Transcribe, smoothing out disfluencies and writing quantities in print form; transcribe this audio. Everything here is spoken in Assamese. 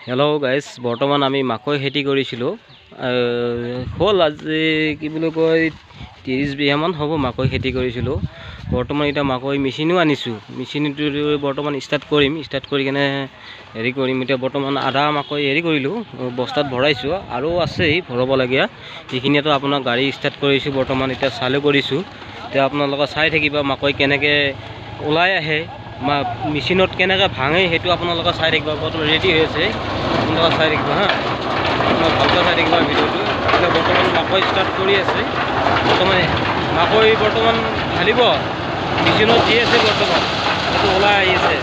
হেল্ল' গাইজ, বৰ্তমান আমি মাকৈ খেতি কৰিছিলোঁ। হ'ল আজি কি বুলি কয় 30 বিঘামান হ'ব মাকৈ খেতি কৰিছিলোঁ। বৰ্তমান এতিয়া মাকৈ মেচিনো আনিছোঁ। মেচিনটো বৰ্তমান ষ্টাৰ্ট কৰি কেনে হেৰি কৰিম। এতিয়া বৰ্তমান আধা মাকৈ হেৰি কৰিলোঁ, বস্তাত ভৰাইছোঁ আৰু আছেই ভৰাবলগীয়া। সেইখিনিতো আপোনাক গাড়ী ষ্টাৰ্ট কৰিছোঁ, বৰ্তমান এতিয়া চালু কৰিছোঁ। এতিয়া আপোনালোকে চাই থাকিব মাকৈ কেনেকৈ ওলাই আহে, মেচিনত কেনেকৈ ভাঙে সেইটো আপোনালোকে চাই থাকিব। বৰ্তমান ৰেডি হৈ আছে, আপোনালোকে চাই থাকিব হা, ভালকৈ চাই থাকিব ভিডিঅ'টো। এতিয়া বৰ্তমান মাকৈ ষ্টাৰ্ট কৰি আছে। মাকৈ ঢালিব, মেচিনত দি আছে বৰ্তমান, সেইটো ওলাই আহি আছে।